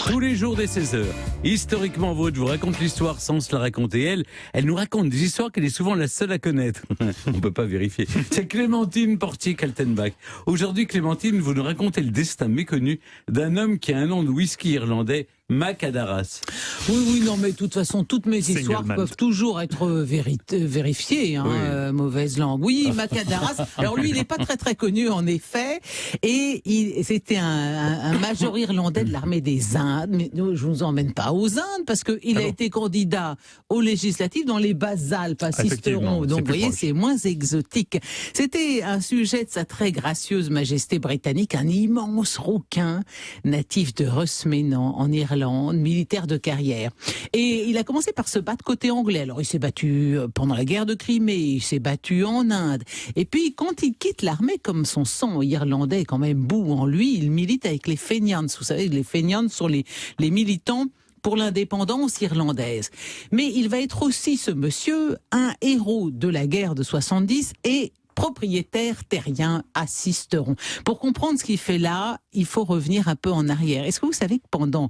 Tous les jours dès 16h. Historiquement Vôtre vous raconte l'histoire sans se la raconter elle. Elle nous raconte des histoires qu'elle est souvent la seule à connaître. On ne peut pas vérifier. C'est Clémentine Portier-Kaltenbach. Aujourd'hui, Clémentine, vous nous racontez le destin méconnu d'un homme qui a un nom de whisky irlandais, Mac Adaras. Oui, non, mais de toute façon, toutes mes histoires peuvent toujours être vérifiées, hein, mauvaise langue. Oui, Mac Adaras. Alors lui, il n'est pas très connu, en effet, et c'était un major irlandais de l'armée des Indes, mais je ne vous emmène pas aux Indes, parce qu'il a été candidat aux législatives dans les Basses-Alpes à Sisteron, donc vous voyez, c'est moins exotique. C'était un sujet de sa très gracieuse majesté britannique, un immense rouquin natif de Rosménan, en Irlande, militaire de carrière. Et il a commencé par se battre côté anglais. Alors il s'est battu pendant la guerre de Crimée, il s'est battu en Inde. Et puis quand il quitte l'armée, comme son sang irlandais est quand même bout en lui, il milite avec les Fenians. Vous savez, les Fenians sont les militants pour l'indépendance irlandaise. Mais il va être aussi, ce monsieur, un héros de la guerre de 70 et propriétaire terrien à Sisteron. Pour comprendre ce qu'il fait là, il faut revenir un peu en arrière. Est-ce que vous savez que pendant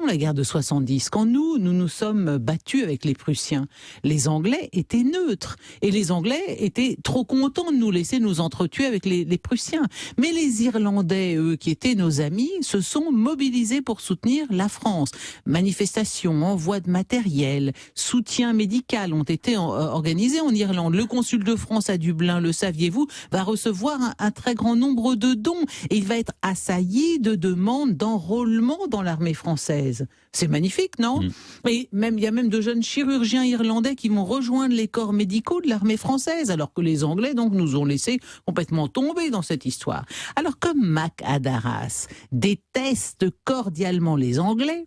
la guerre de 70, quand nous sommes battus avec les Prussiens, les Anglais étaient neutres. Et les Anglais étaient trop contents de nous laisser nous entretuer avec les Prussiens. Mais les Irlandais, eux, qui étaient nos amis, se sont mobilisés pour soutenir la France. Manifestations, envoi de matériel, soutien médical ont été organisés en Irlande. Le consul de France à Dublin, le saviez-vous, va recevoir un très grand nombre de dons et il va être assailli de demandes d'enrôlement dans l'armée française. C'est magnifique, non ? Et il y a même de jeunes chirurgiens irlandais qui vont rejoindre les corps médicaux de l'armée française, alors que les Anglais donc nous ont laissé complètement tomber dans cette histoire. Alors comme Mac Adaras déteste cordialement les Anglais,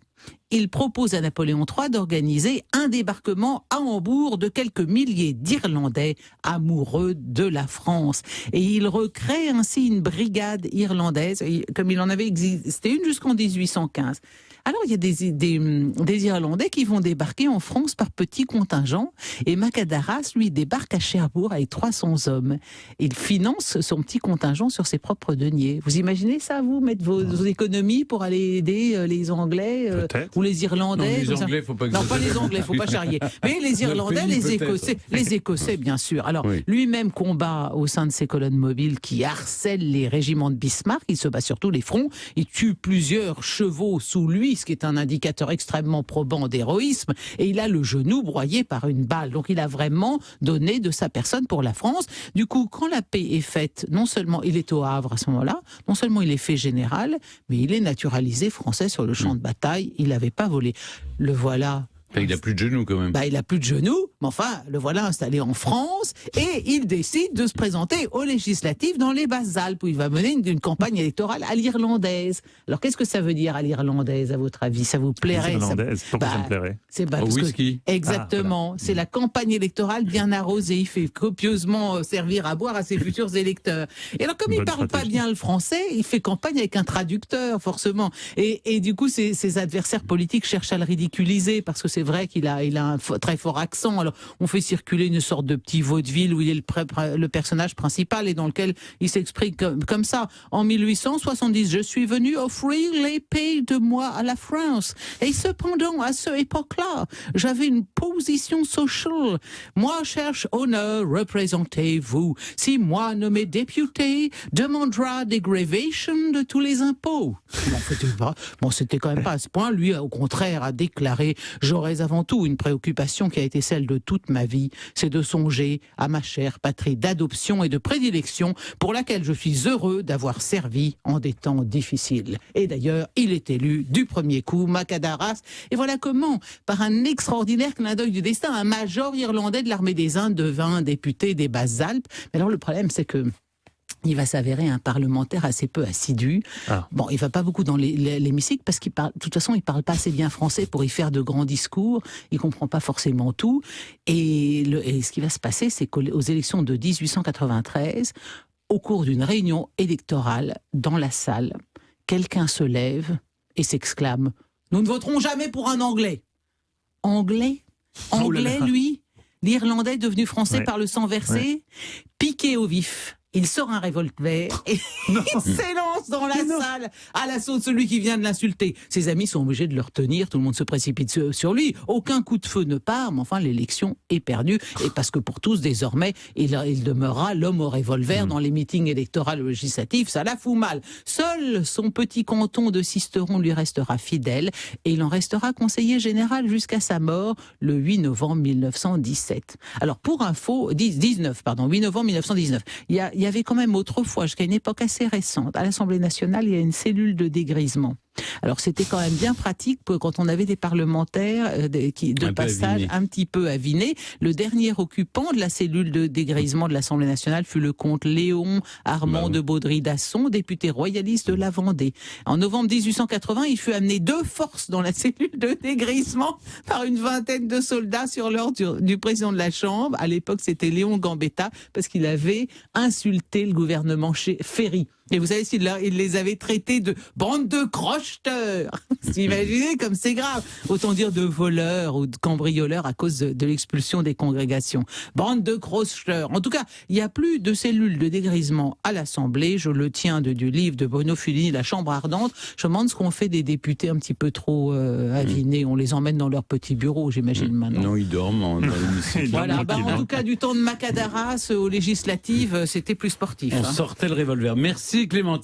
il propose à Napoléon III d'organiser un débarquement à Hambourg de quelques milliers d'Irlandais amoureux de la France. Et il recrée ainsi une brigade irlandaise, comme il en avait existé une jusqu'en 1815. Alors, il y a des Irlandais qui vont débarquer en France par petits contingents. Et Mac Adaras, lui, débarque à Cherbourg avec 300 hommes. Il finance son petit contingent sur ses propres deniers. Vous imaginez ça, vous, mettre vos économies pour aller aider les Anglais ou les Irlandais? Non, les Anglais, faut pas Non, pas les Anglais, faut pas charrier. Mais les Irlandais, les Écossais, bien sûr. Alors, lui-même combat au sein de ces colonnes mobiles qui harcèlent les régiments de Bismarck. Il se bat sur tous les fronts. Il tue plusieurs chevaux sous lui, ce qui est un indicateur extrêmement probant d'héroïsme, et il a le genou broyé par une balle. Donc il a vraiment donné de sa personne pour la France. Du coup, quand la paix est faite, non seulement il est au Havre à ce moment-là, non seulement il est fait général, mais il est naturalisé français sur le champ de bataille. Il n'avait pas volé. Le voilà. Il n'a plus de genoux quand même. Il n'a plus de genoux, mais enfin, le voilà installé en France et il décide de se présenter aux législatives dans les Basses-Alpes où il va mener une campagne électorale à l'irlandaise. Alors qu'est-ce que ça veut dire à l'irlandaise, à votre avis? Ça vous plairait? Pourquoi ça me plairait? C'est au whisky. Exactement. Voilà. C'est la campagne électorale bien arrosée. Il fait copieusement servir à boire à ses futurs électeurs. Et alors comme il ne parle pas bien le français, il fait campagne avec un traducteur, forcément. Et du coup, ses adversaires politiques cherchent à le ridiculiser parce que c'est vrai qu'il a un très fort accent. Alors, on fait circuler une sorte de petit vaudeville où il est le personnage principal et dans lequel il s'exprime comme ça. En 1870, je suis venu offrir les pays de moi à la France. Et cependant, à cette époque-là, j'avais une position sociale. Moi, cherche honneur, représentez-vous. Si moi, nommé député, demandera dégrevation de tous les impôts. C'était quand même pas à ce point. Lui, au contraire, a déclaré « J'aurais avant tout une préoccupation qui a été celle de toute ma vie, c'est de songer à ma chère patrie d'adoption et de prédilection pour laquelle je suis heureux d'avoir servi en des temps difficiles. » Et d'ailleurs, il est élu du premier coup, Mac Adaras. Et voilà comment, par un extraordinaire clin d'œil du destin, un major irlandais de l'armée des Indes devint député des Basses-Alpes. Mais alors le problème, c'est que il va s'avérer un parlementaire assez peu assidu. Bon, il va pas beaucoup dans l'hémicycle parce qu'il parle, de toute façon, il parle pas assez bien français pour y faire de grands discours. Il comprend pas forcément tout. Et ce qui va se passer, c'est qu'aux élections de 1893, au cours d'une réunion électorale dans la salle, quelqu'un se lève et s'exclame « Nous ne voterons jamais pour un Anglais !» Anglais, lui, l'Irlandais devenu français par le sang versé, piqué au vif. Il sort un revolver et il s'élance fonce dans la salle à l'assaut de celui qui vient de l'insulter. Ses amis sont obligés de le retenir, tout le monde se précipite sur lui. Aucun coup de feu ne part, mais enfin l'élection est perdue. Et parce que pour tous, désormais, il demeurera l'homme au revolver dans les meetings électoraux législatifs. Ça la fout mal. Seul son petit canton de Sisteron lui restera fidèle et il en restera conseiller général jusqu'à sa mort le 8 novembre 1917. Alors pour info, 8 novembre 1919, il y avait quand même autrefois, jusqu'à une époque assez récente, à l'Assemblée nationale, il y a une cellule de dégrisement. Alors c'était quand même bien pratique quand on avait des parlementaires de passage un petit peu avinés. Le dernier occupant de la cellule de dégrisement de l'Assemblée nationale fut le comte Léon Armand de Baudry-Dasson, député royaliste de la Vendée. En novembre 1880, il fut amené de force dans la cellule de dégrisement par une vingtaine de soldats sur l'ordre du président de la Chambre. À l'époque, c'était Léon Gambetta, parce qu'il avait insulté le gouvernement Ferry. Et vous savez, il les avait traités de bande de crocheteurs. Vous imaginez comme c'est grave. Autant dire de voleurs ou de cambrioleurs à cause de l'expulsion des congrégations. Bande de crocheteurs. En tout cas, il n'y a plus de cellules de dégrisement à l'Assemblée. Je le tiens du livre de Bruno Fulini, La Chambre ardente. Je me demande ce qu'on fait des députés un petit peu trop avinés. On les emmène dans leur petit bureau, j'imagine maintenant. Non, ils dorment dans l'hémicycle. Voilà, en tout cas, du temps de Macadaras aux législatives, c'était plus sportif. On sortait le revolver. Merci Clémentine.